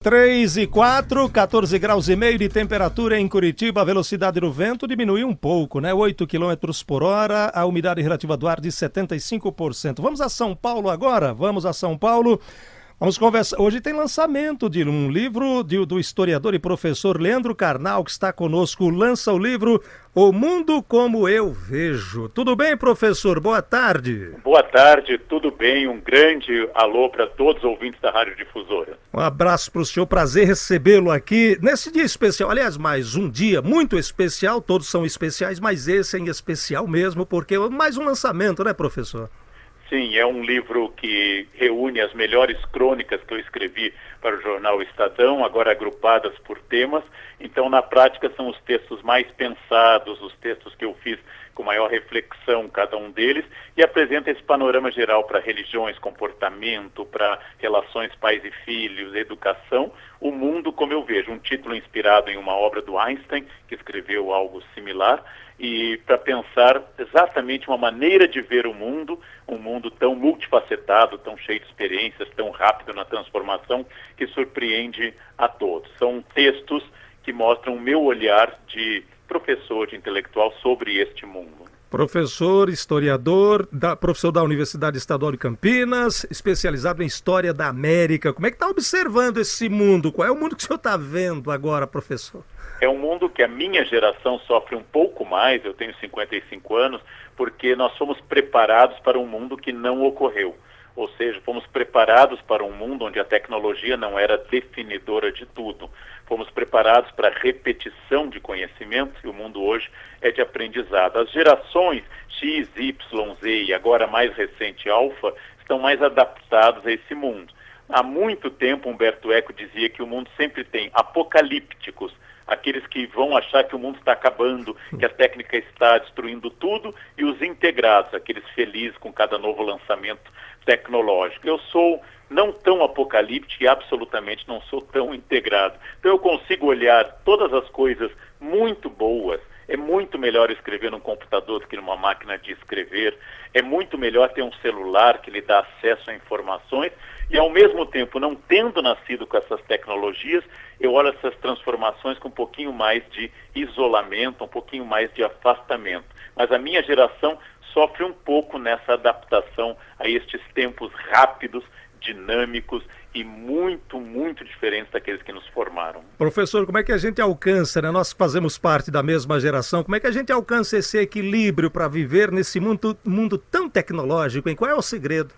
3 e 4, 14 graus e meio de temperatura em Curitiba, a velocidade do vento diminuiu um pouco, né? 8 quilômetros por hora, a umidade relativa do ar de 75%. Vamos a São Paulo agora? Vamos a São Paulo. Vamos conversar. Hoje tem lançamento de um livro do historiador e professor Leandro Carnal, que está conosco. Lança o livro O Mundo Como Eu Vejo. Tudo bem, professor? Boa tarde. Boa tarde, tudo bem? Um grande alô para todos os ouvintes da Rádio Difusora. Um abraço para o senhor, prazer recebê-lo aqui nesse dia especial. Aliás, mais um dia muito especial, todos são especiais, mas esse é em especial mesmo, porque é mais um lançamento, né, professor? Sim, é um livro que reúne as melhores crônicas que eu escrevi para o jornal Estadão, agora agrupadas por temas. Então, na prática, são os textos mais pensados, os textos que eu fiz com maior reflexão, cada um deles, e apresenta esse panorama geral para religiões, comportamento, para relações pais e filhos, educação, o mundo como eu vejo. Um título inspirado em uma obra do Einstein, que escreveu algo similar, e para pensar exatamente uma maneira de ver o mundo, um mundo tão multifacetado, tão cheio de experiências, tão rápido na transformação, que surpreende a todos. São textos que mostram o meu olhar de professor, de intelectual sobre este mundo. Professor, historiador, professor da Universidade Estadual de Campinas, especializado em História da América. Como é que está observando esse mundo? Qual é o mundo que o senhor está vendo agora, professor? É um mundo que a minha geração sofre um pouco mais, eu tenho 55 anos, porque nós fomos preparados para um mundo que não ocorreu. Ou seja, fomos preparados para um mundo onde a tecnologia não era definidora de tudo. Fomos preparados para a repetição de conhecimento, e o mundo hoje é de aprendizado. As gerações X, Y, Z e agora mais recente Alfa estão mais adaptados a esse mundo. Há muito tempo Humberto Eco dizia que o mundo sempre tem apocalípticos, aqueles que vão achar que o mundo está acabando, que a técnica está destruindo tudo, e os integrados, aqueles felizes com cada novo lançamento tecnológico. Eu sou não tão apocalíptico e absolutamente não sou tão integrado. Então eu consigo olhar todas as coisas muito boas. É muito melhor escrever num computador do que numa máquina de escrever. É muito melhor ter um celular que lhe dá acesso a informações. E, ao mesmo tempo, não tendo nascido com essas tecnologias, eu olho essas transformações com um pouquinho mais de isolamento, um pouquinho mais de afastamento. Mas a minha geração sofre um pouco nessa adaptação a estes tempos rápidos, dinâmicos e muito, muito diferentes daqueles que nos formaram. Professor, como é que a gente alcança, né? Nós fazemos parte da mesma geração, como é que a gente alcança esse equilíbrio para viver nesse mundo tão tecnológico, hein? Qual é o segredo?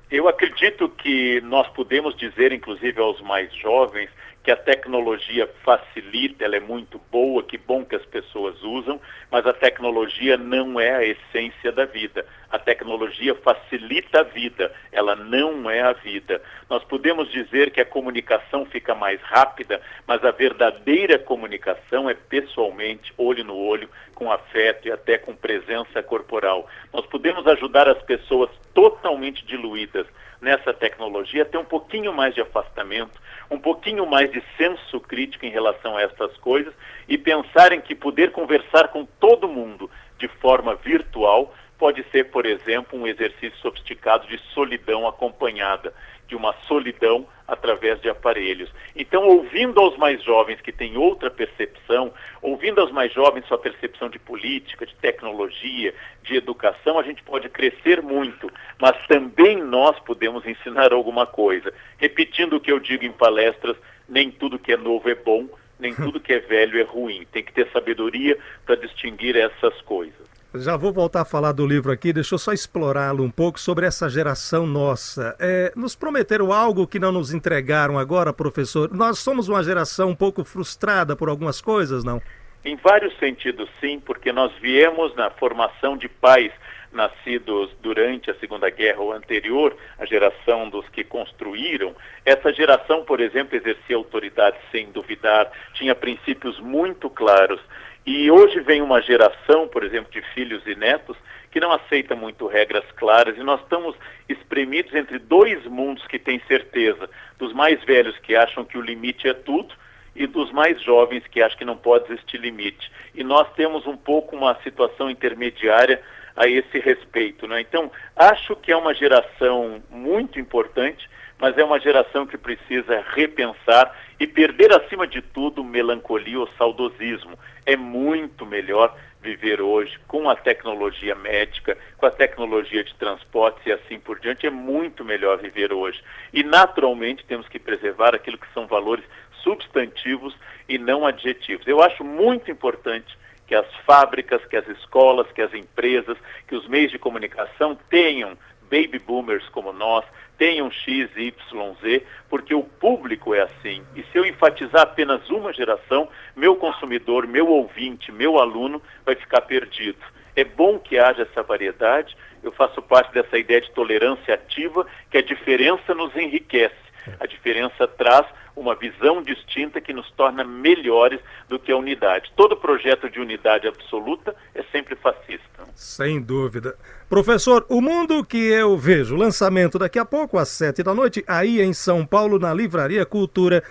Eu acredito que nós podemos dizer, inclusive aos mais jovens, que a tecnologia facilita, ela é muito boa, que bom que as pessoas usam, mas a tecnologia não é a essência da vida. A tecnologia facilita a vida, ela não é a vida. Nós podemos dizer que a comunicação fica mais rápida, mas a verdadeira comunicação é pessoalmente, olho no olho, com afeto e até com presença corporal. Nós podemos ajudar as pessoas totalmente diluídas nessa tecnologia a ter um pouquinho mais de afastamento, um pouquinho mais de senso crítico em relação a essas coisas e pensarem que poder conversar com todo mundo de forma virtual pode ser, por exemplo, um exercício sofisticado de solidão acompanhada, de uma solidão através de aparelhos. Então, ouvindo aos mais jovens que têm outra percepção, ouvindo aos mais jovens sua percepção de política, de tecnologia, de educação, a gente pode crescer muito, mas também nós podemos ensinar alguma coisa. Repetindo o que eu digo em palestras, nem tudo que é novo é bom, nem tudo que é velho é ruim. Tem que ter sabedoria para distinguir essas coisas. Já vou voltar a falar do livro aqui, deixa eu só explorá-lo um pouco sobre essa geração nossa. Nos prometeram algo que não nos entregaram agora, professor? Nós somos uma geração um pouco frustrada por algumas coisas, não? Em vários sentidos, sim, porque nós viemos na formação de pais nascidos durante a Segunda Guerra ou anterior, a geração dos que construíram. Essa geração, por exemplo, exercia autoridade sem duvidar, tinha princípios muito claros. E hoje vem uma geração, por exemplo, de filhos e netos, que não aceita muito regras claras, e nós estamos espremidos entre dois mundos que têm certeza, dos mais velhos que acham que o limite é tudo, e dos mais jovens que acham que não pode existir limite. E nós temos um pouco uma situação intermediária a esse respeito, né? Então, acho que é uma geração muito importante, mas é uma geração que precisa repensar e perder, acima de tudo, melancolia ou saudosismo. É muito melhor viver hoje com a tecnologia médica, com a tecnologia de transportes e assim por diante. É muito melhor viver hoje. E, naturalmente, temos que preservar aquilo que são valores substantivos e não adjetivos. Eu acho muito importante que as fábricas, que as escolas, que as empresas, que os meios de comunicação tenham baby boomers como nós, tenham X, Y, Z, porque o público é assim. E se eu enfatizar apenas uma geração, meu consumidor, meu ouvinte, meu aluno vai ficar perdido. É bom que haja essa variedade. Eu faço parte dessa ideia de tolerância ativa, que a diferença nos enriquece. A diferença traz uma visão distinta que nos torna melhores do que a unidade. Todo projeto de unidade absoluta é sempre fascista. Sem dúvida. Professor, o mundo que eu vejo, lançamento daqui a pouco às 7 da noite, aí em São Paulo, na Livraria Cultura.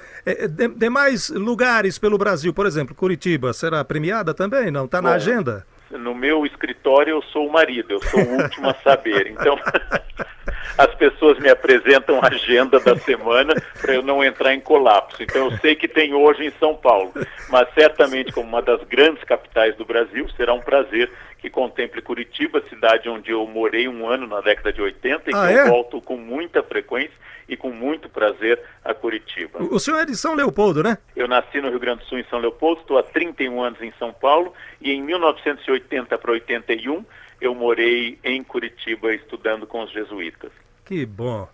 Demais lugares pelo Brasil, por exemplo, Curitiba, será premiada também? Não? Está na agenda? No meu escritório eu sou o marido, eu sou o último a saber. Então, as pessoas me apresentam a agenda da semana para eu não entrar em colapso. Então, eu sei que tem hoje em São Paulo, mas certamente como uma das grandes capitais do Brasil, será um prazer que contemple Curitiba, cidade onde eu morei um ano na década de 80 e eu volto com muita frequência e com muito prazer a Curitiba. O senhor é de São Leopoldo, né? Eu nasci no Rio Grande do Sul, em São Leopoldo, estou há 31 anos em São Paulo e em 1980 para 81 eu morei em Curitiba estudando com os jesuítas. Que bom.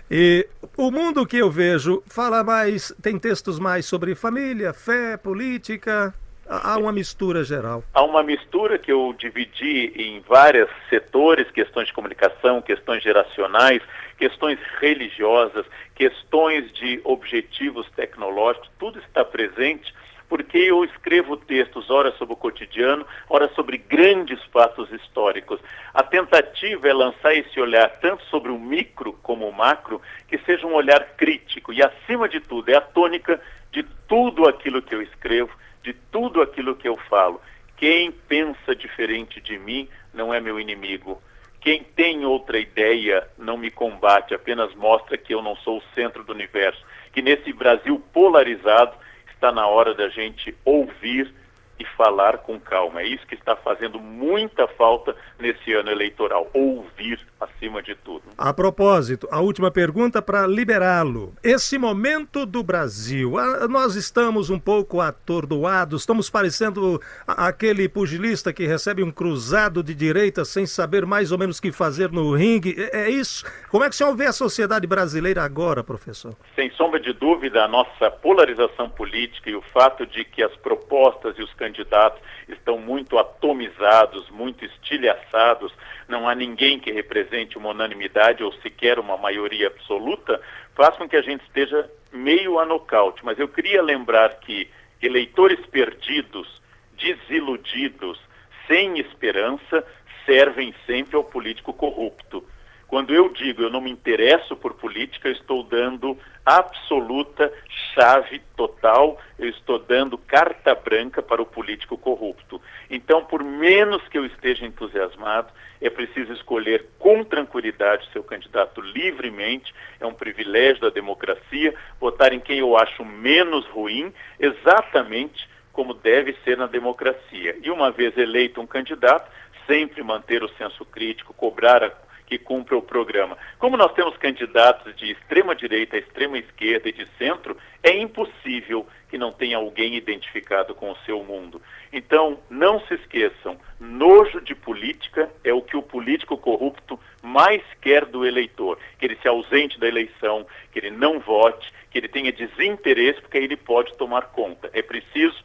E o mundo que eu vejo fala mais, tem textos mais sobre família, fé, política. Há uma mistura geral. Há uma mistura que eu dividi em vários setores, questões de comunicação, questões geracionais, questões religiosas, questões de objetivos tecnológicos, tudo está presente, porque eu escrevo textos, ora sobre o cotidiano, ora sobre grandes fatos históricos. A tentativa é lançar esse olhar tanto sobre o micro como o macro, que seja um olhar crítico e, acima de tudo, é a tônica de tudo aquilo que eu escrevo, de tudo aquilo que eu falo. Quem pensa diferente de mim não é meu inimigo. Quem tem outra ideia não me combate, apenas mostra que eu não sou o centro do universo. Que nesse Brasil polarizado está na hora da gente ouvir e falar com calma. É isso que está fazendo muita falta nesse ano eleitoral, ouvir acima de tudo. A propósito, a última pergunta para liberá-lo. Esse momento do Brasil, nós estamos um pouco atordoados, estamos parecendo aquele pugilista que recebe um cruzado de direita sem saber mais ou menos o que fazer no ringue. É isso? Como é que o senhor vê a sociedade brasileira agora, professor? Sem sombra de dúvida, a nossa polarização política e o fato de que as propostas e os candidatos estão muito atomizados, muito estilhaçados, não há ninguém que represente uma unanimidade ou sequer uma maioria absoluta, faz com que a gente esteja meio a nocaute. Mas eu queria lembrar que eleitores perdidos, desiludidos, sem esperança, servem sempre ao político corrupto. Quando eu digo eu não me interesso por política, eu estou dando absoluta chave total, eu estou dando carta branca para o político corrupto. Então, por menos que eu esteja entusiasmado, é preciso escolher com tranquilidade seu candidato livremente, é um privilégio da democracia, votar em quem eu acho menos ruim, exatamente como deve ser na democracia. E uma vez eleito um candidato, sempre manter o senso crítico, cobrar que cumpra o programa. Como nós temos candidatos de extrema direita, extrema esquerda e de centro, é impossível que não tenha alguém identificado com o seu mundo. Então, não se esqueçam, nojo de política é o que o político corrupto mais quer do eleitor, que ele se ausente da eleição, que ele não vote, que ele tenha desinteresse, porque aí ele pode tomar conta. É preciso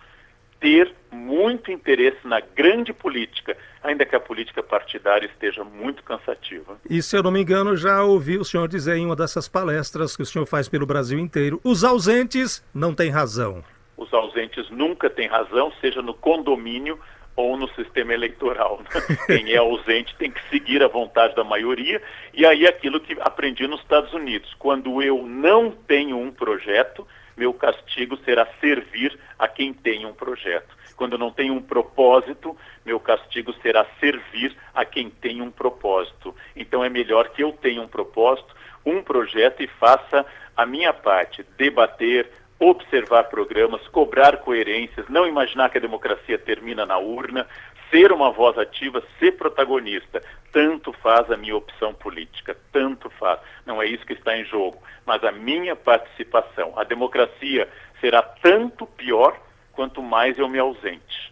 ter muito interesse na grande política, ainda que a política partidária esteja muito cansativa. E se eu não me engano, já ouvi o senhor dizer em uma dessas palestras que o senhor faz pelo Brasil inteiro, os ausentes não têm razão. Os ausentes nunca têm razão, seja no condomínio ou no sistema eleitoral. Quem é ausente tem que seguir a vontade da maioria, e aí aquilo que aprendi nos Estados Unidos, quando eu não tenho um projeto, meu castigo será servir a quem tem um projeto. Quando eu não tenho um propósito, meu castigo será servir a quem tem um propósito. Então é melhor que eu tenha um propósito, um projeto e faça a minha parte, debater, observar programas, cobrar coerências, não imaginar que a democracia termina na urna, ser uma voz ativa, ser protagonista. Tanto faz a minha opção política, tanto faz. Não é isso que está em jogo, mas a minha participação. A democracia será tanto pior quanto mais eu me ausente.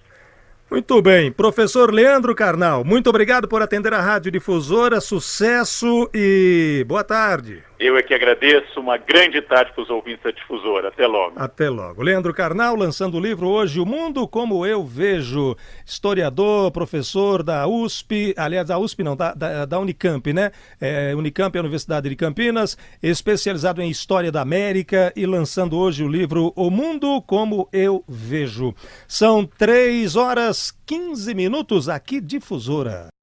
Muito bem, professor Leandro Carnal, muito obrigado por atender a Rádio Difusora, sucesso e boa tarde. Eu é que agradeço, uma grande tarde para os ouvintes da Difusora, até logo. Até logo. Leandro Carnal lançando o livro hoje, O Mundo Como Eu Vejo, historiador, professor da USP, aliás, da USP não, da Unicamp, né? Unicamp é a Universidade de Campinas, especializado em História da América e lançando hoje o livro O Mundo Como Eu Vejo. São 3 horas 15 minutos aqui, Difusora.